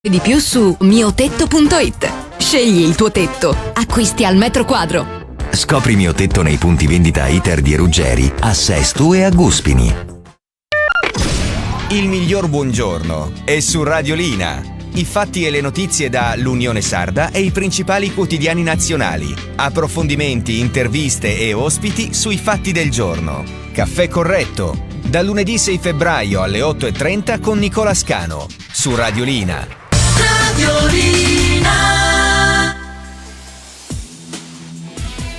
Di più su miotetto.it. Scegli il tuo tetto, acquisti al metro quadro. Scopri Mio Tetto nei punti vendita Iter di Ruggeri, a Sesto e a Guspini. Il miglior buongiorno è su Radiolina. I fatti e le notizie da l'Unione Sarda e i principali quotidiani nazionali. Approfondimenti, interviste e ospiti sui fatti del giorno. Caffè corretto. Dal lunedì 6 febbraio alle 8:30 con Nicola Scano. Su Radiolina.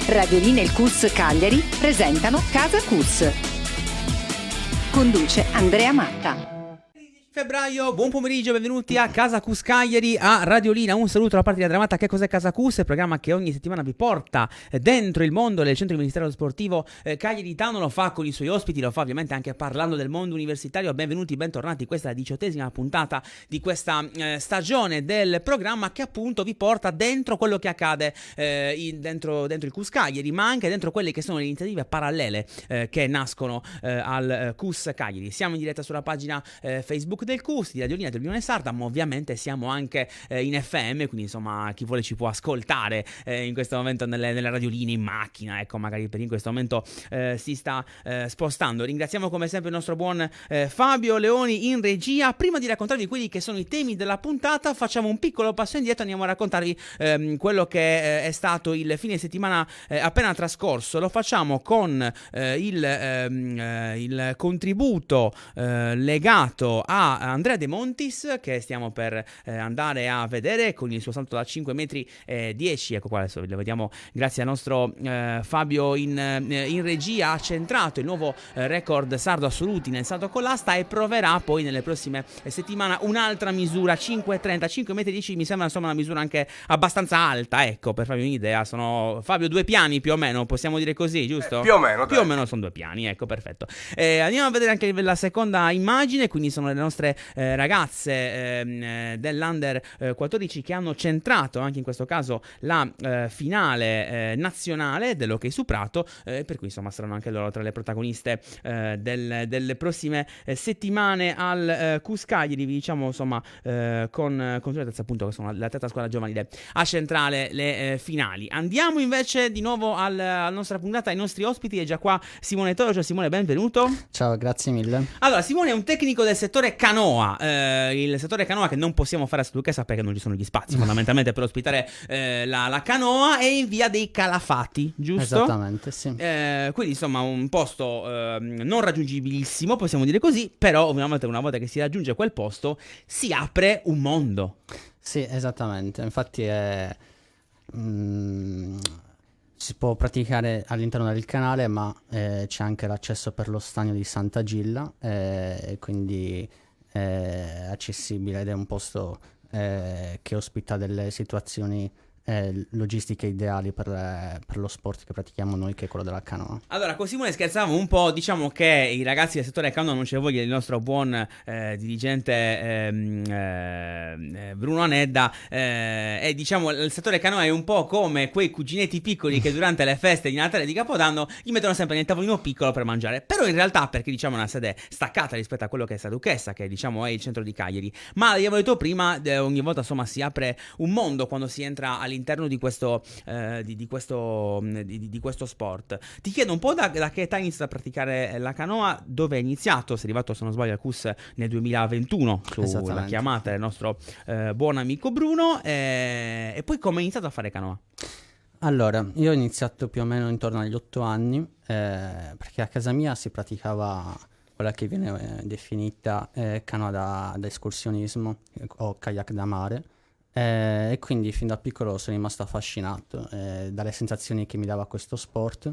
Radiolina e il CUS Cagliari presentano Casa CUS. Conduce Andrea Matta. Febbraio, buon pomeriggio, benvenuti a Casa CUS Cagliari, a Radiolina. Un saluto da parte di Andrea Matta. Che cos'è Casa CUS? Il programma che ogni settimana vi porta dentro il mondo del centro ministero sportivo Cagliari Town. Lo fa con i suoi ospiti, lo fa ovviamente anche parlando del mondo universitario. Benvenuti, bentornati, questa è la 18ª puntata di questa stagione del programma che appunto vi porta dentro quello che accade dentro il CUS Cagliari, ma anche dentro quelle che sono le iniziative parallele che nascono al CUS Cagliari. Siamo in diretta sulla pagina Facebook del CUS, di Radiolina dell'Unione Sarda, ma ovviamente siamo anche in FM, quindi insomma chi vuole ci può ascoltare in questo momento nelle radioline, in macchina, ecco, magari per in questo momento si sta spostando. Ringraziamo come sempre il nostro buon Fabio Leoni in regia. Prima di raccontarvi quelli che sono i temi della puntata, facciamo un piccolo passo indietro, andiamo a raccontarvi quello che è stato il fine settimana appena trascorso. Lo facciamo con il contributo legato a Andrea De Montis, che stiamo per andare a vedere con il suo salto da 5 metri 10. Ecco qua, adesso lo vediamo grazie al nostro Fabio in regia. Ha centrato il nuovo record sardo assoluti nel salto con l'asta e proverà poi nelle prossime settimane un'altra misura, 5,30, 5 metri 10. Mi sembra insomma una misura anche abbastanza alta, ecco, per farvi un'idea. Sono, Fabio, 2 piani più o meno, possiamo dire così, giusto? Più o meno, più o meno sono 2 piani, ecco, perfetto. Andiamo a vedere anche la seconda immagine, quindi sono le nostre ragazze dell'Under 14 che hanno centrato anche in questo caso la finale nazionale dell'Hockey su Prato, per cui insomma saranno anche loro tra le protagoniste delle prossime settimane al CUS Cagliari, diciamo insomma con certezza appunto che sono la terza squadra giovanile a centrare le finali. Andiamo invece di nuovo alla nostra puntata, ai nostri ospiti. È già qua Simone Toro. Ciao Simone, benvenuto. Ciao, grazie mille. Allora, Simone è un tecnico del settore canoa, il settore canoa che non possiamo fare a Stucchessa perché non ci sono gli spazi fondamentalmente per ospitare la canoa, è in via dei Calafati, giusto? Esattamente, sì. Quindi insomma un posto non raggiungibilissimo, possiamo dire così, però ovviamente una volta che si raggiunge quel posto si apre un mondo. Sì, esattamente, infatti si può praticare all'interno del canale, ma c'è anche l'accesso per lo stagno di Santa Gilla, e quindi è accessibile ed è un posto che ospita delle situazioni logistiche ideali per lo sport che pratichiamo noi, che è quello della canoa. Allora, con Simone scherzavamo un po', diciamo che i ragazzi del settore canoa non c'è voglia del nostro buon dirigente Bruno Anedda, e diciamo il settore canoa è un po' come quei cuginetti piccoli che durante le feste di Natale e di Capodanno gli mettono sempre nel tavolino piccolo per mangiare, però in realtà perché diciamo è una sede staccata rispetto a quello che è Duchessa, che diciamo è il centro di Cagliari, ma abbiamo detto prima, ogni volta insomma si apre un mondo quando si entra all'interno di questo sport. Ti chiedo un po' da che età inizi a praticare la canoa, dove hai iniziato? Sei arrivato, se non sbaglio, al CUS nel 2021 sulla chiamata del nostro buon amico Bruno, e poi come hai iniziato a fare canoa? Allora, io ho iniziato più o meno intorno agli 8 anni, perché a casa mia si praticava quella che viene definita canoa da escursionismo o kayak da mare. E quindi fin da piccolo sono rimasto affascinato dalle sensazioni che mi dava questo sport.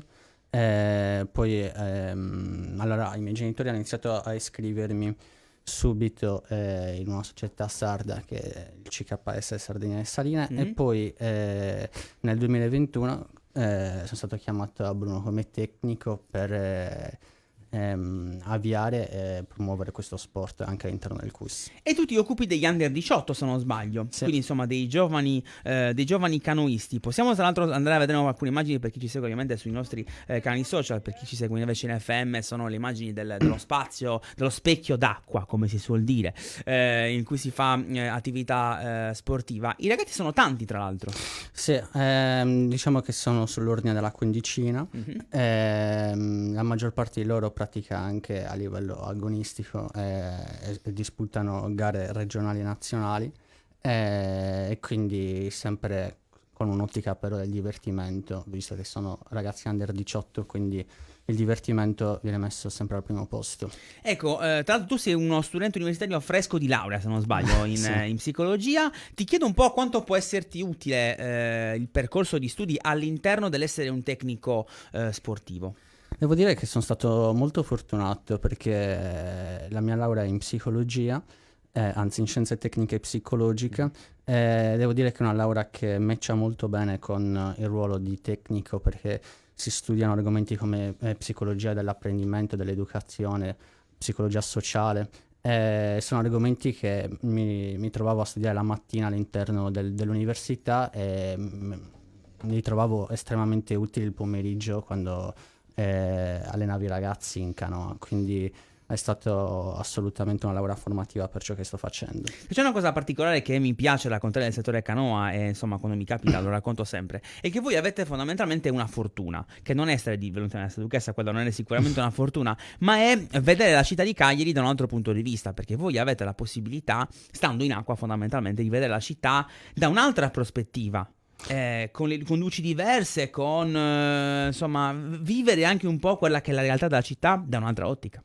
Poi allora i miei genitori hanno iniziato a iscrivermi subito in una società sarda che è il CKS Sardegna e Saline, e poi nel 2021 sono stato chiamato a Bruno come tecnico per avviare e promuovere questo sport anche all'interno del CUS. E tu ti occupi degli under 18, se non sbaglio, Sì. quindi insomma dei giovani canoisti. Possiamo tra l'altro andare a vedere alcune immagini per chi ci segue ovviamente sui nostri canali social, per chi ci segue invece in FM sono le immagini dello spazio, dello specchio d'acqua, come si suol dire, in cui si fa attività sportiva. I ragazzi sono tanti, tra l'altro. Sì, diciamo che sono sull'ordine della quindicina. La maggior parte di loro pratica anche a livello agonistico e disputano gare regionali e nazionali, e quindi sempre con un'ottica però del divertimento, visto che sono ragazzi under 18, quindi il divertimento viene messo sempre al primo posto. Ecco, tra l'altro tu sei uno studente universitario fresco di laurea, se non sbaglio, in psicologia. Ti chiedo un po' quanto può esserti utile il percorso di studi all'interno dell'essere un tecnico sportivo. Devo dire che sono stato molto fortunato perché la mia laurea è in psicologia, anzi in scienze tecniche psicologiche. Devo dire che è una laurea che matcha molto bene con il ruolo di tecnico, perché si studiano argomenti come psicologia dell'apprendimento, dell'educazione, psicologia sociale. Sono argomenti che mi trovavo a studiare la mattina all'interno dell'università e li trovavo estremamente utili il pomeriggio quando allenavi i ragazzi in canoa, quindi è stato assolutamente una laurea formativa per ciò che sto facendo. C'è una cosa particolare che mi piace raccontare del settore canoa, e insomma quando mi capita lo racconto sempre, è che voi avete fondamentalmente una fortuna, che non è essere di Velontana Duchessa, quella non è sicuramente una fortuna, ma è vedere la città di Cagliari da un altro punto di vista, perché voi avete la possibilità, stando in acqua fondamentalmente, di vedere la città da un'altra prospettiva. Con luci diverse, con insomma vivere anche un po' quella che è la realtà della città da un'altra ottica.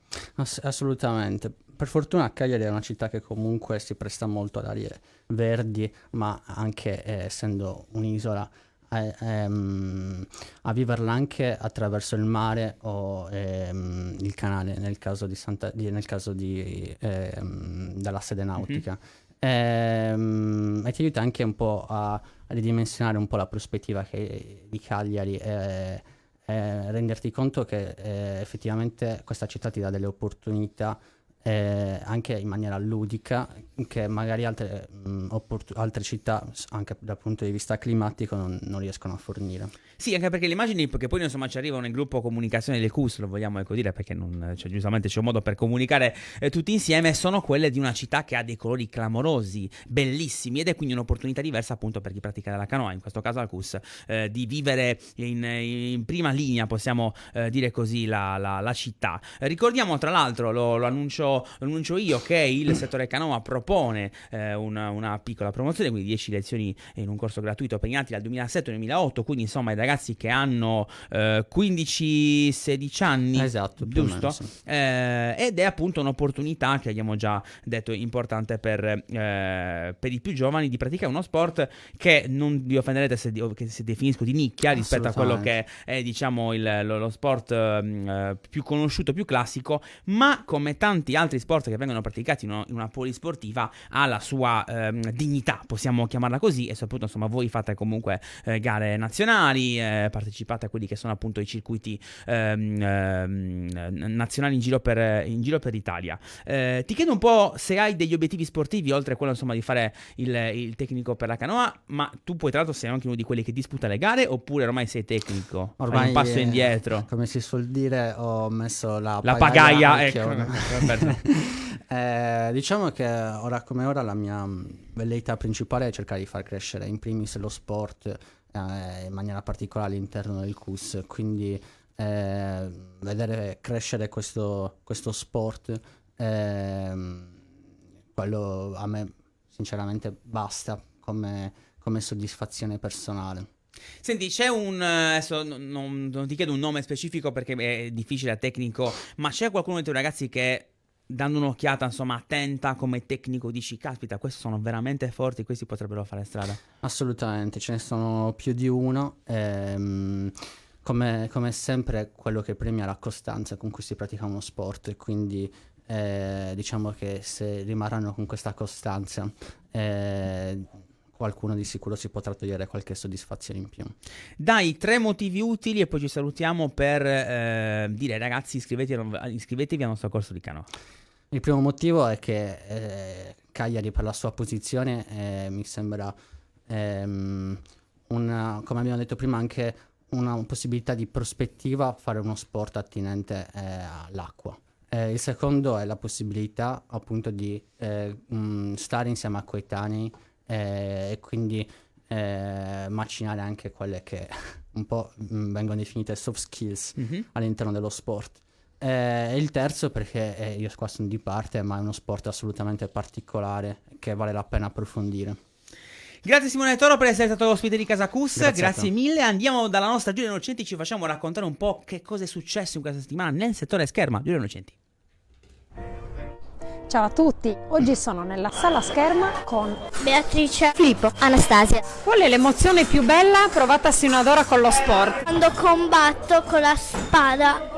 Assolutamente. Per fortuna Cagliari è una città che comunque si presta molto ad aree verdi, ma anche essendo un'isola a viverla anche attraverso il mare o il canale nel caso della sede nautica. E ti aiuta anche un po' a ridimensionare un po' la prospettiva di Cagliari e renderti conto che effettivamente questa città ti dà delle opportunità anche in maniera ludica che magari altre città anche dal punto di vista climatico non riescono a fornire. Sì, anche perché le immagini che poi insomma ci arrivano nel gruppo comunicazione del CUS, lo vogliamo ecco dire perché giustamente c'è un modo per comunicare tutti insieme, sono quelle di una città che ha dei colori clamorosi, bellissimi, ed è quindi un'opportunità diversa appunto per chi pratica la canoa, in questo caso al CUS, di vivere in prima linea, possiamo dire così, la città. Ricordiamo tra l'altro, lo annuncio io, che il settore canoa propone una piccola promozione, quindi 10 lezioni in un corso gratuito per i nati dal 2007 al 2008, quindi insomma i ragazzi che hanno 15-16 anni, esatto, giusto? Sì. Ed è appunto un'opportunità che abbiamo già detto importante per i più giovani di praticare uno sport che non vi offenderete se definisco di nicchia rispetto a quello che è diciamo lo sport più conosciuto, più classico, ma come tanti altri sport che vengono praticati in una polisportiva ha la sua dignità, possiamo chiamarla così, e soprattutto insomma voi fate comunque gare nazionali, partecipate a quelli che sono appunto i circuiti nazionali in giro per l'Italia. Ti chiedo un po' se hai degli obiettivi sportivi oltre a quello insomma di fare il tecnico per la canoa, ma tu poi tra l'altro sei anche uno di quelli che disputa le gare, oppure ormai sei tecnico? Ormai fai un passo indietro, come si suol dire, ho messo la pagaia ecco. Diciamo che ora come ora la mia velleità principale è cercare di far crescere in primis lo sport in maniera particolare all'interno del CUS, quindi vedere crescere questo sport, quello a me sinceramente basta come soddisfazione personale. Senti, c'è adesso non ti chiedo un nome specifico perché è difficile a tecnico, ma c'è qualcuno dei tuoi ragazzi che, dando un'occhiata insomma attenta come tecnico, dici caspita, questi sono veramente forti, questi potrebbero fare strada? Assolutamente, ce ne sono più di uno. Come sempre quello che premia la costanza con cui si pratica uno sport, e quindi diciamo che se rimarranno con questa costanza qualcuno di sicuro si potrà togliere qualche soddisfazione in più. Dai, 3 motivi utili e poi ci salutiamo per dire ai ragazzi iscrivetevi al nostro corso di canoa. Il primo motivo è che Cagliari, per la sua posizione, mi sembra come abbiamo detto prima, anche una possibilità di prospettiva fare uno sport attinente all'acqua. Il secondo è la possibilità appunto di stare insieme a coetanei e quindi macinare anche quelle che un po' vengono definite soft skills all'interno dello sport. E il terzo perché io qua sono di parte, ma è uno sport assolutamente particolare che vale la pena approfondire. Grazie Simone Toro per essere stato ospite di Casa Cus, Grazie grazie mille. Andiamo dalla nostra Giulia Innocenti, ci facciamo raccontare un po' che cosa è successo in questa settimana nel settore scherma. Giulia Innocenti. Ciao a tutti, oggi sono nella sala scherma con Beatrice, Filippo, Anastasia. qual è l'emozione più bella provata sino ad ora con lo sport? Quando combatto con la spada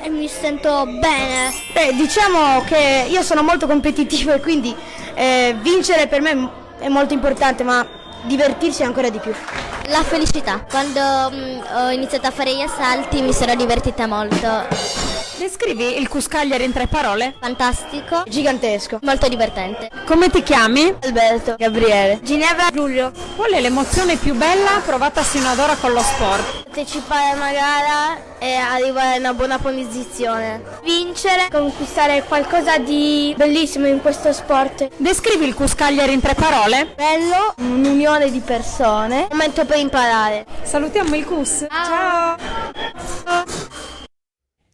e mi sento bene. Diciamo che io sono molto competitivo e quindi vincere per me è molto importante, ma divertirsi ancora di più. La felicità. Quando ho iniziato a fare gli assalti mi sono divertita molto. Descrivi il Cus Cagliari in 3 parole? Fantastico, Gigantesco. molto divertente. Come ti chiami? Alberto, Gabriele, Ginevra, Giulio. Qual è l'emozione più bella provata sino ad ora con lo sport? Partecipare a una gara e arrivare a una buona posizione. Vincere. Conquistare qualcosa di bellissimo in questo sport. Descrivi il Cus Cagliari in 3 parole? Bello, un'unione di persone. Momento per imparare. Salutiamo il Cus. Ciao.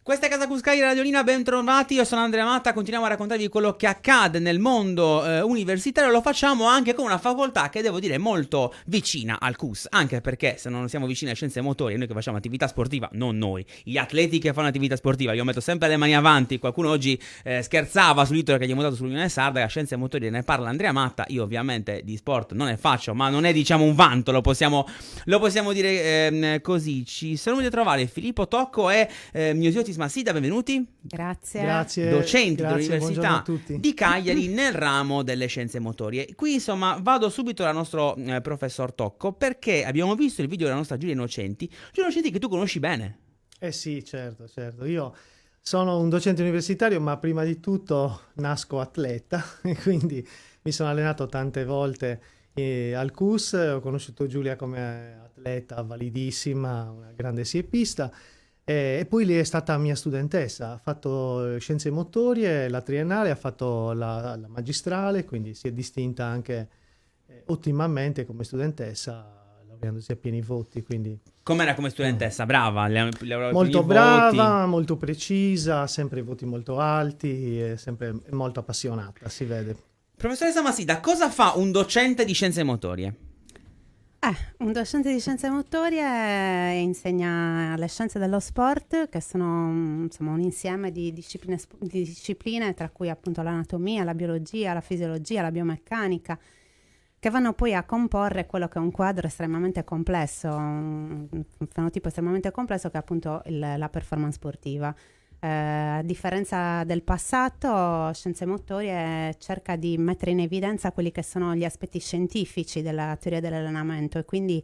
Questa è Casa Cus Cagliari Radiolina, ben trovati, io sono Andrea Matta, continuiamo a raccontarvi quello che accade nel mondo universitario, lo facciamo anche con una facoltà che devo dire è molto vicina al Cus, anche perché se non siamo vicini a scienze motorie, noi che facciamo attività sportiva, non noi, gli atleti che fanno attività sportiva, io metto sempre le mani avanti, qualcuno oggi scherzava sull'italo che gli abbiamo dato sull'Unione Sarda, a scienze motorie ne parla Andrea Matta, io ovviamente di sport non ne faccio, ma non è diciamo un vanto, lo possiamo dire così. Ci sono venuti a trovare Filippo Tocco e mio zio Masida, benvenuti. Grazie. Docenti Grazie, dell'Università a tutti. di Cagliari nel ramo delle scienze motorie. Qui insomma vado subito dal nostro professor Tocco perché abbiamo visto il video della nostra Giulia Innocenti. Giulia Innocenti che tu conosci bene. Sì, certo. Io sono un docente universitario, ma prima di tutto nasco atleta e quindi mi sono allenato tante volte al CUS. Ho conosciuto Giulia come atleta validissima, una grande sciepista. E poi lei è stata mia studentessa, ha fatto scienze motorie, la triennale, ha fatto la magistrale, quindi si è distinta anche ottimamente come studentessa, laureandosi a pieni voti. Quindi com'era come studentessa? Brava? Molto brava, molto precisa, sempre voti molto alti, è sempre molto appassionata, si vede. Professoressa Masida, cosa fa un docente di scienze motorie? Un docente di scienze motorie insegna le scienze dello sport, che sono insomma un insieme di discipline, tra cui appunto l'anatomia, la biologia, la fisiologia, la biomeccanica, che vanno poi a comporre quello che è un quadro estremamente complesso, un fenotipo estremamente complesso che è appunto la performance sportiva. A differenza del passato, Scienze Motorie cerca di mettere in evidenza quelli che sono gli aspetti scientifici della teoria dell'allenamento e quindi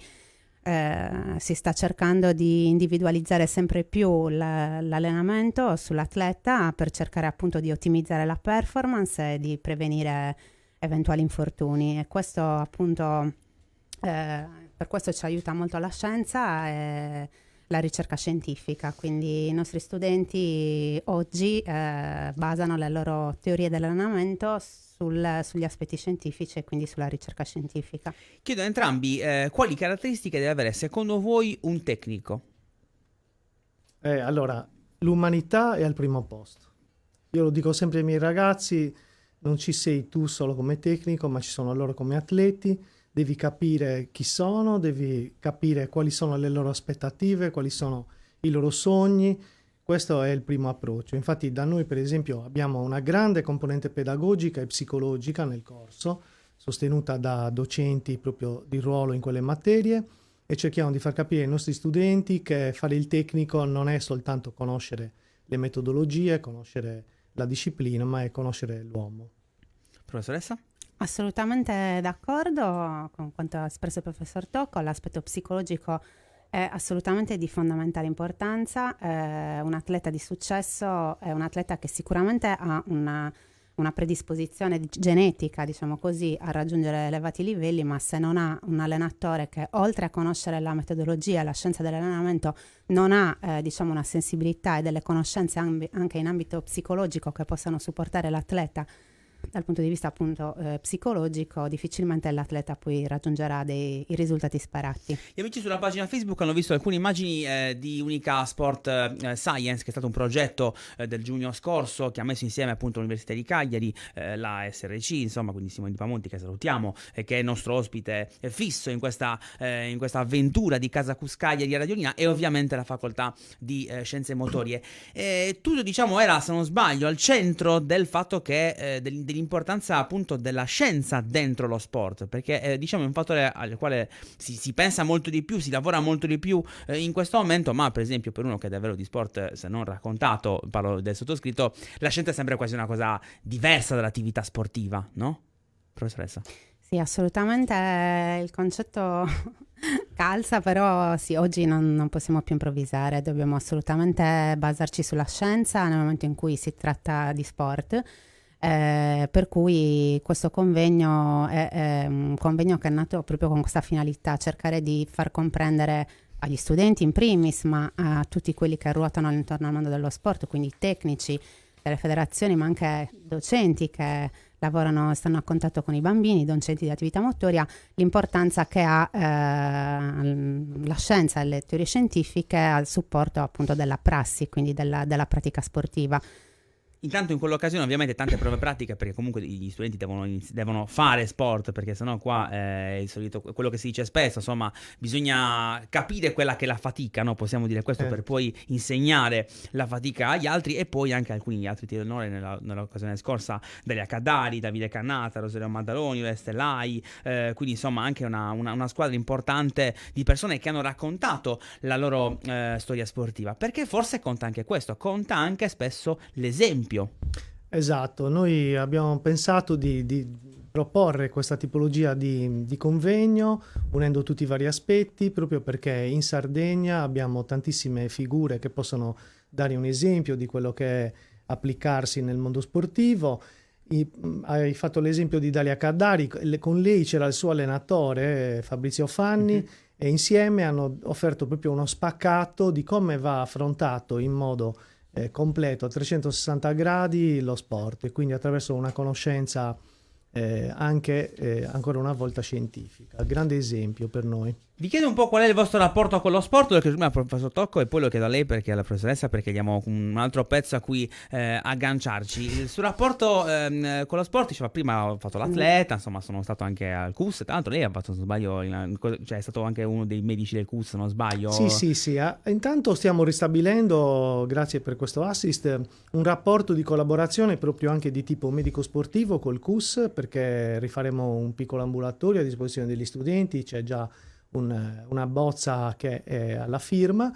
si sta cercando di individualizzare sempre più l'allenamento sull'atleta per cercare appunto di ottimizzare la performance e di prevenire eventuali infortuni, e questo appunto per questo ci aiuta molto la scienza e la ricerca scientifica, quindi i nostri studenti oggi basano le loro teorie dell'allenamento sugli aspetti scientifici e quindi sulla ricerca scientifica. Chiedo a entrambi quali caratteristiche deve avere secondo voi un tecnico? Allora, l'umanità è al primo posto. Io lo dico sempre ai miei ragazzi, non ci sei tu solo come tecnico, ma ci sono loro come atleti. Devi capire chi sono, devi capire quali sono le loro aspettative, quali sono i loro sogni. Questo è il primo approccio. Infatti da noi, per esempio, abbiamo una grande componente pedagogica e psicologica nel corso, sostenuta da docenti proprio di ruolo in quelle materie, e cerchiamo di far capire ai nostri studenti che fare il tecnico non è soltanto conoscere le metodologie, conoscere la disciplina, ma è conoscere l'uomo. Professoressa? assolutamente d'accordo con quanto ha espresso il professor Tocco. L'aspetto psicologico è assolutamente di fondamentale importanza. Un atleta di successo è un atleta che sicuramente ha una predisposizione genetica, diciamo così, a raggiungere elevati livelli, ma se non ha un allenatore che, oltre a conoscere la metodologia e la scienza dell'allenamento, non ha diciamo una sensibilità e delle conoscenze anche in ambito psicologico che possano supportare l'atleta dal punto di vista appunto psicologico, difficilmente l'atleta poi raggiungerà i risultati sperati. Gli amici sulla pagina Facebook hanno visto alcune immagini di Unica Sport Science, che è stato un progetto del giugno scorso che ha messo insieme appunto l'Università di Cagliari, la SRC, insomma, quindi Simone Di Pamonti, che salutiamo, che è il nostro ospite fisso in questa avventura di Casa Cus Cagliari a Radiolina, e ovviamente la facoltà di Scienze Motorie. Tutto, diciamo, era, se non sbaglio, al centro del fatto che dell'importanza appunto della scienza dentro lo sport, perché diciamo è un fattore al quale si pensa molto di più, si lavora molto di più in questo momento, ma per esempio per uno che è davvero di sport, se non raccontato, parlo del sottoscritto, la scienza è sempre quasi una cosa diversa dall'attività sportiva, no? Professoressa? Sì, assolutamente il concetto calza, però sì, oggi non possiamo più improvvisare, dobbiamo assolutamente basarci sulla scienza nel momento in cui si tratta di sport. Per cui questo convegno è un convegno che è nato proprio con questa finalità, cercare di far comprendere agli studenti in primis, ma a tutti quelli che ruotano all'intorno del mondo dello sport, quindi tecnici delle federazioni, ma anche docenti che lavorano, stanno a contatto con i bambini, docenti di attività motoria, l'importanza che ha la scienza e le teorie scientifiche al supporto appunto della prassi, quindi della pratica sportiva. Intanto in quell'occasione ovviamente tante prove pratiche, perché comunque gli studenti devono fare sport, perché sennò qua è il solito, quello che si dice spesso, insomma, bisogna capire quella che è la fatica, no? Possiamo dire questo, per poi insegnare la fatica agli altri, e poi anche alcuni altri tiri d'onore nell'occasione scorsa, Dalia Caddari, Davide Cannata, Rosario Maddaloni, Estelai, quindi insomma anche una squadra importante di persone che hanno raccontato la loro storia sportiva, perché forse conta anche questo, conta anche spesso l'esempio. Esatto, noi abbiamo pensato di proporre questa tipologia di convegno unendo tutti i vari aspetti, proprio perché in Sardegna abbiamo tantissime figure che possono dare un esempio di quello che è applicarsi nel mondo sportivo. Hai fatto l'esempio di Dalia Caddari, con lei c'era il suo allenatore Fabrizio Fanni, e insieme hanno offerto proprio uno spaccato di come va affrontato in modo completo a 360 gradi lo sport, e quindi attraverso una conoscenza anche ancora una volta scientifica. Grande esempio per noi. Vi chiedo un po' qual è il vostro rapporto con lo sport, lo chiedo prima al professor Tocco e poi lo chiedo a lei, perché alla professoressa, perché diamo un altro pezzo a cui agganciarci. Il suo rapporto con lo sport, diceva prima ho fatto l'atleta, insomma sono stato anche al CUS, tra l'altro lei ha fatto, se non sbaglio, cioè è stato anche uno dei medici del CUS, se non sbaglio. Sì. Intanto stiamo ristabilendo, grazie per questo assist, un rapporto di collaborazione proprio anche di tipo medico-sportivo col CUS, perché rifaremo un piccolo ambulatorio a disposizione degli studenti, c'è già una bozza che è alla firma.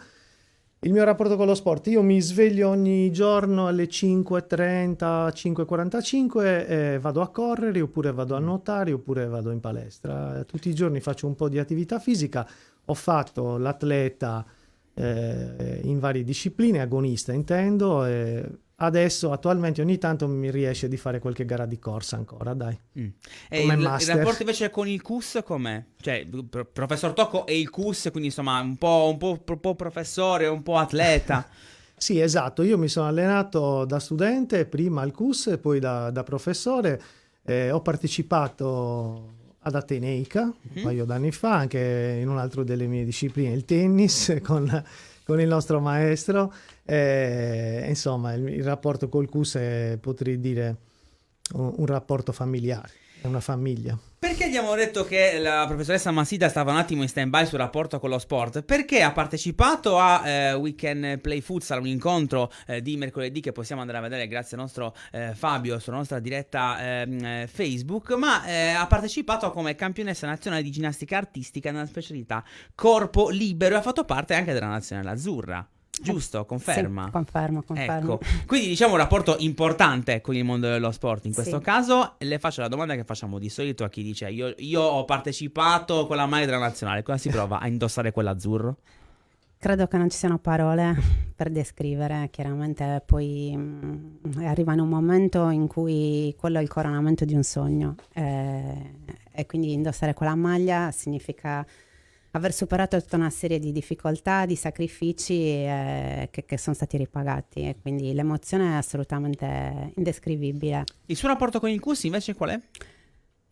Il mio rapporto con lo sport: io mi sveglio ogni giorno alle 5:30, 5:45 e vado a correre, oppure vado a nuotare, oppure vado in palestra. Tutti i giorni faccio un po' di attività fisica. Ho fatto l'atleta in varie discipline, agonista intendo, e adesso attualmente ogni tanto mi riesce di fare qualche gara di corsa ancora, dai. E il rapporto invece con il CUS com'è? Cioè, professor Tocco e il CUS, quindi insomma un po' professore, un po' atleta. Sì, esatto, io mi sono allenato da studente, prima al CUS e poi da professore. Ho partecipato ad Ateneica un paio d'anni fa, anche in un altro delle mie discipline, il tennis, con il nostro maestro. Insomma, il rapporto col CUS è, potrei dire, un rapporto familiare, è una famiglia. Perché abbiamo detto che la professoressa Massida stava un attimo in stand-by sul rapporto con lo sport? Perché ha partecipato a We Can Play Futsal, un incontro di mercoledì che possiamo andare a vedere grazie al nostro Fabio sulla nostra diretta Facebook, ma ha partecipato come campionessa nazionale di ginnastica artistica nella specialità corpo libero e ha fatto parte anche della nazionale azzurra. giusto? Conferma? Sì, confermo. Ecco, quindi diciamo un rapporto importante con il mondo dello sport in questo Sì. caso. Le faccio la domanda che facciamo di solito a chi dice io ho partecipato con la maglia della nazionale, cosa si prova a indossare quell'azzurro? Credo che non ci siano parole per descrivere, chiaramente poi arriva in un momento in cui quello è il coronamento di un sogno e quindi indossare quella maglia significa aver superato tutta una serie di difficoltà, di sacrifici che sono stati ripagati, e quindi l'emozione è assolutamente indescrivibile. Il suo rapporto con il CUS invece qual è?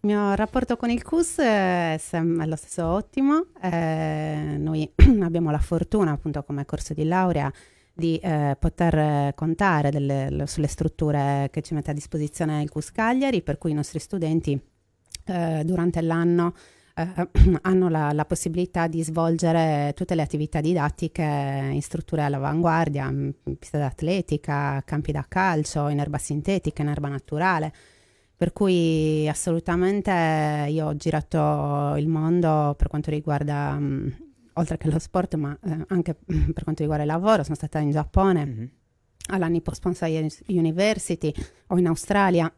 Il mio rapporto con il CUS è lo stesso ottimo. Noi abbiamo la fortuna, appunto, come corso di laurea, di poter contare sulle strutture che ci mette a disposizione il CUS Cagliari, per cui i nostri studenti durante l'anno hanno la possibilità di svolgere tutte le attività didattiche in strutture all'avanguardia, piste d'atletica, campi da calcio, in erba sintetica, in erba naturale. Per cui assolutamente io ho girato il mondo per quanto riguarda, oltre che lo sport, ma anche per quanto riguarda il lavoro. Sono stata in Giappone, alla Nippon Sponsor University, o in Australia,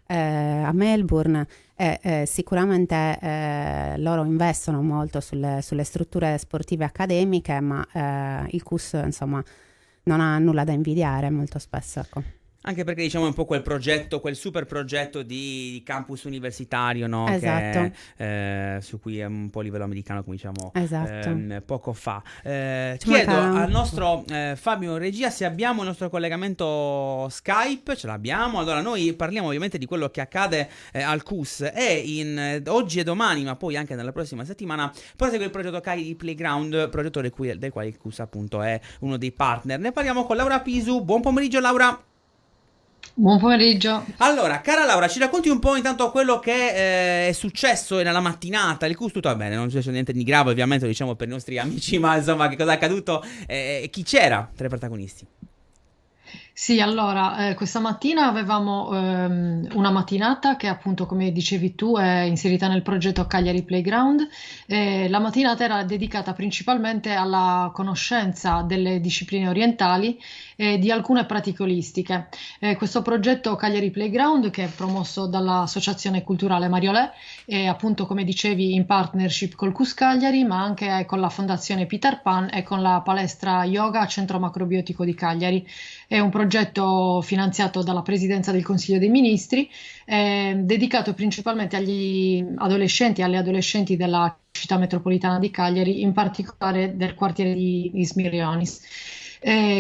a Melbourne, sicuramente loro investono molto sulle strutture sportive accademiche, ma il CUS, insomma, non ha nulla da invidiare molto spesso, ecco. Anche perché diciamo è un po' quel progetto, quel super progetto di campus universitario, no? Esatto. Che, su cui è un po' a livello americano, come diciamo poco fa. Chiedo al nostro Fabio in regia se abbiamo il nostro collegamento Skype. Ce l'abbiamo. Allora noi parliamo ovviamente di quello che accade al CUS e oggi e domani, ma poi anche nella prossima settimana prosegue il progetto Cagliari Playground, progetto del quale il CUS appunto è uno dei partner. Ne parliamo con Laura Pisu. Buon pomeriggio Laura. Buon pomeriggio. Allora, cara Laura, ci racconti un po' intanto quello che è successo nella mattinata. Il CUS tutto va bene, non è successo niente di grave, ovviamente, diciamo per i nostri amici, ma insomma, che cosa è accaduto? Chi c'era tra i protagonisti? Sì, allora, questa mattina avevamo una mattinata che appunto, come dicevi tu, è inserita nel progetto Cagliari Playground. La mattinata era dedicata principalmente alla conoscenza delle discipline orientali e di alcune pratiche olistiche. Questo progetto Cagliari Playground, che è promosso dall'Associazione Culturale Mariolè, è appunto, come dicevi, in partnership col CUS Cagliari, ma anche con la Fondazione Peter Pan e con la palestra Yoga Centro Macrobiotico di Cagliari. È un progetto finanziato dalla Presidenza del Consiglio dei Ministri, dedicato principalmente agli adolescenti e alle adolescenti della città metropolitana di Cagliari, in particolare del quartiere di Ismirionis.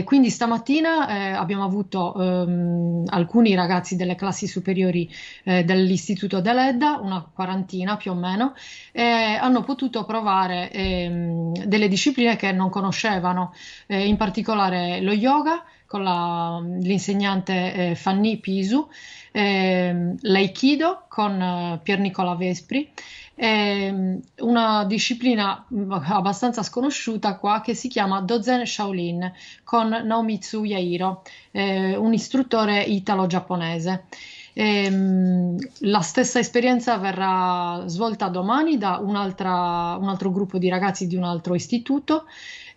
Quindi stamattina abbiamo avuto alcuni ragazzi delle classi superiori dell'Istituto Deledda, una quarantina più o meno, hanno potuto provare delle discipline che non conoscevano, in particolare lo yoga con l'insegnante Fanny Pisu, l'aikido con Pier Nicola Vespri, una disciplina abbastanza sconosciuta qua che si chiama Dozen Shaolin con Naomitsu Yairo, un istruttore italo-giapponese. La stessa esperienza verrà svolta domani da un altro gruppo di ragazzi di un altro istituto.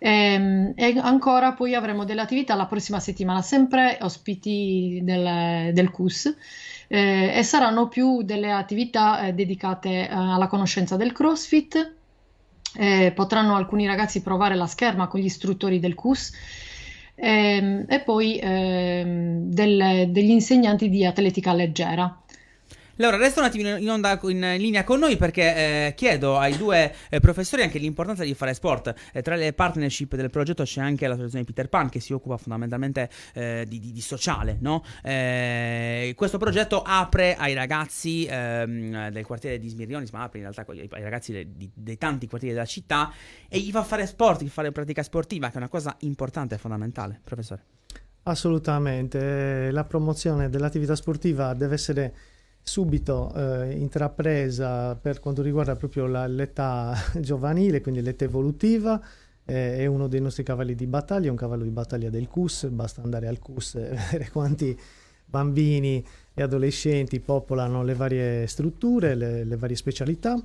E ancora poi avremo delle attività la prossima settimana, sempre ospiti del CUS, e saranno più delle attività dedicate alla conoscenza del CrossFit. Potranno alcuni ragazzi provare la scherma con gli istruttori del CUS, e poi degli insegnanti di atletica leggera. Laura, resta un attimo in linea con noi perché chiedo ai due professori anche l'importanza di fare sport. Tra le partnership del progetto c'è anche l'associazione Peter Pan che si occupa fondamentalmente di sociale, no? Questo progetto apre ai ragazzi del quartiere di Ismirionis, ma apre in realtà ai ragazzi dei tanti quartieri della città e gli fa fare sport, gli fa fare pratica sportiva, che è una cosa importante e fondamentale. Professore. Assolutamente, la promozione dell'attività sportiva deve essere subito intrapresa per quanto riguarda proprio l'età giovanile, quindi l'età evolutiva. È uno dei nostri cavalli di battaglia, è un cavallo di battaglia del CUS, basta andare al CUS e vedere quanti bambini e adolescenti popolano le varie strutture, le varie specialità.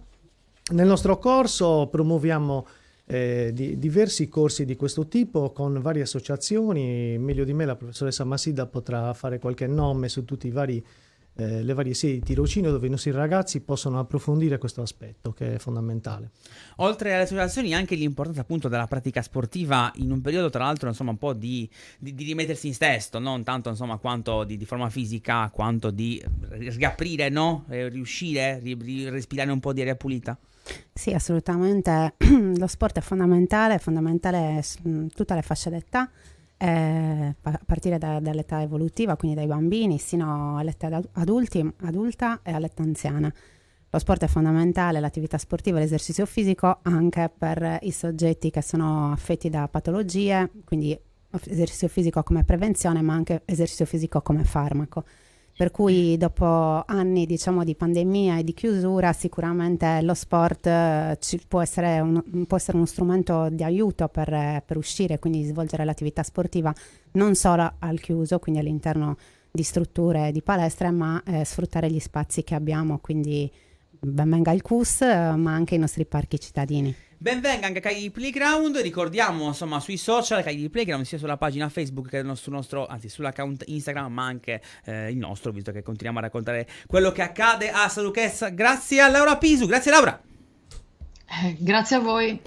Nel nostro corso promuoviamo diversi corsi di questo tipo con varie associazioni. Meglio di me la professoressa Massida potrà fare qualche nome su tutti le varie sedi di tirocinio dove i nostri ragazzi possono approfondire questo aspetto che è fondamentale. Oltre alle associazioni, anche l'importanza appunto della pratica sportiva in un periodo, tra l'altro, insomma, un po' di rimettersi in sesto, non tanto insomma quanto di forma fisica, quanto di riaprire, no? Riuscire, respirare un po' di aria pulita. Sì, assolutamente. Lo sport è fondamentale tutte le fasce d'età, a partire dall'età evolutiva, quindi dai bambini, sino all'età adulta e all'età anziana. Lo sport è fondamentale, l'attività sportiva e l'esercizio fisico anche per i soggetti che sono affetti da patologie, quindi esercizio fisico come prevenzione, ma anche esercizio fisico come farmaco. Per cui dopo anni, diciamo, di pandemia e di chiusura, sicuramente lo sport può essere uno strumento di aiuto per uscire, quindi svolgere l'attività sportiva non solo al chiuso, quindi all'interno di strutture di palestre, ma sfruttare gli spazi che abbiamo, quindi ben venga il CUS, ma anche i nostri parchi cittadini. Benvenga anche Cagliari Playground, ricordiamo insomma sui social Cagliari Playground, sia sulla pagina Facebook che sull'account Instagram, ma anche il nostro, visto che continuiamo a raccontare quello che accade a San Lucchese. Grazie a Laura Pisu, grazie Laura. Grazie a voi.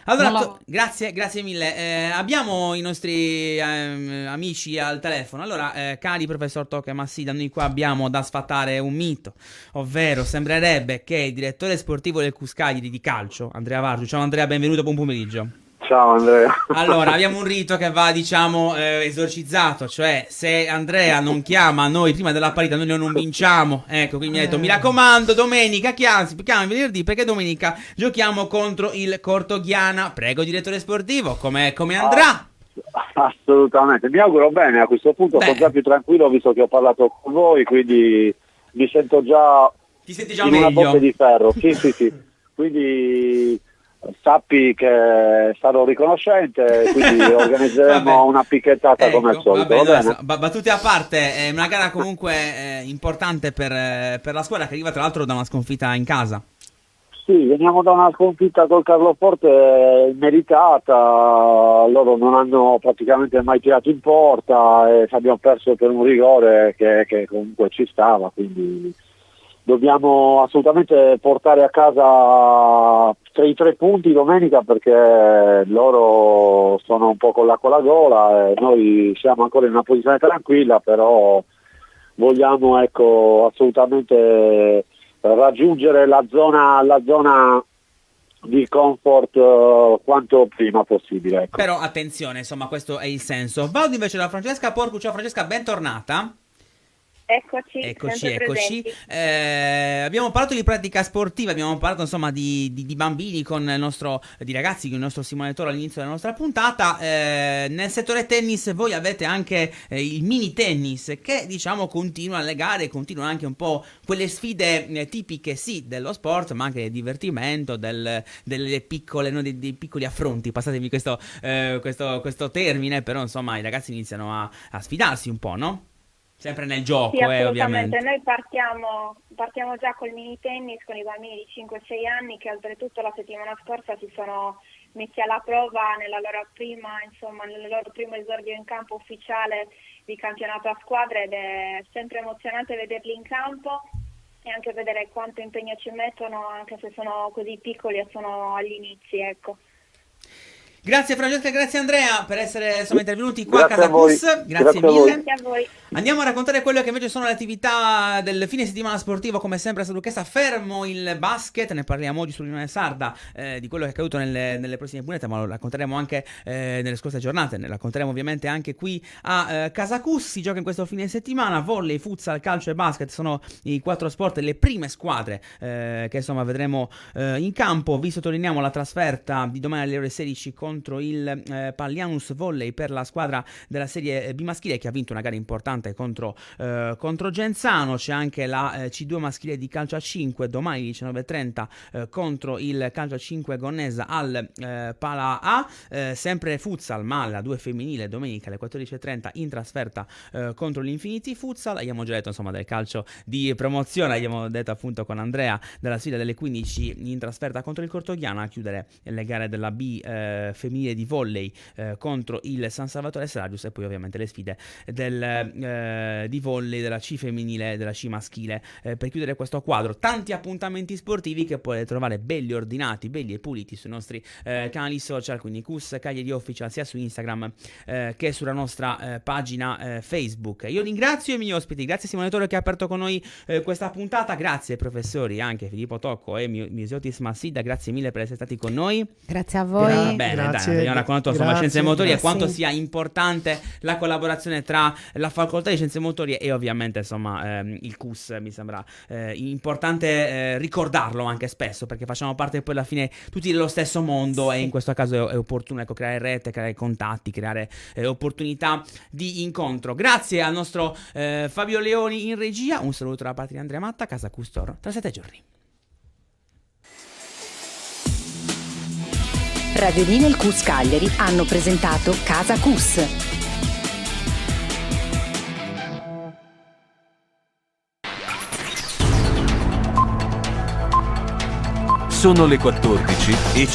Allora, grazie mille. Abbiamo i nostri amici al telefono. Allora, cari professor Tocca e Massida, noi qua abbiamo da sfatare un mito, ovvero sembrerebbe che il direttore sportivo del CUS Cagliari di calcio, Andrea Vargiu. Ciao Andrea, benvenuto, buon pomeriggio. Ciao Andrea. Allora, abbiamo un rito che va, diciamo, esorcizzato, cioè se Andrea non chiama noi prima della partita, noi non vinciamo. Ecco, quindi mi ha detto, mi raccomando, domenica chiami venerdì, perché domenica giochiamo contro il Cortoghiana. Prego, direttore sportivo, come andrà? Assolutamente, mi auguro bene, a questo punto sono già più tranquillo visto che ho parlato con voi, quindi mi sento già, ti senti già in meglio? Una botte di ferro, sì, quindi sappi che sarò riconoscente, quindi organizzeremo una picchettata come al solito. Va bene? Battute a parte, è una gara comunque importante per la squadra che arriva tra l'altro da una sconfitta in casa. Sì, veniamo da una sconfitta col Carloforte meritata, loro non hanno praticamente mai tirato in porta e abbiamo perso per un rigore che comunque ci stava, quindi dobbiamo assolutamente portare a casa i 3 punti domenica, perché loro sono un po' con l'acqua alla gola e noi siamo ancora in una posizione tranquilla, però vogliamo assolutamente raggiungere la zona di comfort quanto prima possibile. Ecco. Però attenzione, insomma, questo è il senso. Vado invece da Francesca Porcu. Ciao Francesca, bentornata. Eccoci. Abbiamo parlato di pratica sportiva, abbiamo parlato insomma di bambini di ragazzi con il nostro Simone Toro all'inizio della nostra puntata. Nel settore tennis voi avete anche il mini tennis che diciamo continua le gare, continua anche un po' quelle sfide tipiche sì dello sport, ma anche del divertimento, delle piccole, no, dei piccoli affronti, passatemi questo termine, però insomma i ragazzi iniziano a sfidarsi un po', no? Sempre nel gioco, sì, assolutamente. Ovviamente. Noi partiamo già col mini tennis con i bambini di 5-6 anni che oltretutto la settimana scorsa si sono messi alla prova nel loro primo esordio in campo ufficiale di campionato a squadre, ed è sempre emozionante vederli in campo e anche vedere quanto impegno ci mettono, anche se sono così piccoli e sono agli inizi, ecco. Grazie Francesca, grazie Andrea per essere intervenuti qua a Casa CUS, grazie mille. Grazie a voi. Andiamo a raccontare quello che invece sono le attività del fine settimana sportivo, come sempre a San Lucchese. Fermo il basket, ne parliamo oggi sull'Unione Sarda, di quello che è accaduto nelle prossime puntate, ma lo racconteremo anche nelle scorse giornate, ne racconteremo ovviamente anche qui a Casa CUS. Si gioca in questo fine settimana, volley, futsal, calcio e basket sono i 4 sport, le prime squadre che insomma vedremo in campo. Vi sottolineiamo la trasferta di domani alle ore 16 contro contro il Pallianus Volley per la squadra della Serie B maschile, che ha vinto una gara importante contro Genzano. C'è anche la C2 maschile di calcio a 5 domani 19:30 contro il calcio a 5 Gonnesa al Pala A. Sempre futsal, ma la 2 femminile domenica alle 14:30 in trasferta contro l'Infinity Futsal. Abbiamo già detto insomma del calcio di promozione, abbiamo detto appunto con Andrea della sfida delle 15 in trasferta contro il Cortogliano, a chiudere le gare della B femminile di volley contro il San Salvatore Seragius, e poi ovviamente le sfide di volley della C femminile e della C maschile per chiudere questo quadro. Tanti appuntamenti sportivi che potete trovare belli ordinati, belli e puliti sui nostri canali social, quindi Cus Cagliari Official sia su Instagram che sulla nostra pagina Facebook. Io ringrazio i miei ospiti, grazie Simone Toro che ha aperto con noi questa puntata, grazie ai professori anche Filippo Tocco e Misiotis Massidda, grazie mille per essere stati con noi. Grazie a voi. Bene, grazie, dai, abbiamo raccontato insomma scienze motorie e quanto sia importante la collaborazione tra la facoltà di scienze motorie e ovviamente insomma il CUS. Mi sembra importante ricordarlo anche spesso, perché facciamo parte poi alla fine tutti dello stesso mondo, e in questo caso è opportuno creare rete, creare contatti, creare opportunità di incontro. Grazie al nostro Fabio Leoni in regia, un saluto da parte di Andrea Matta, Casa Custor tra 7 giorni. Radiolina e il CUS Cagliari hanno presentato Casa CUS. Sono le 14 e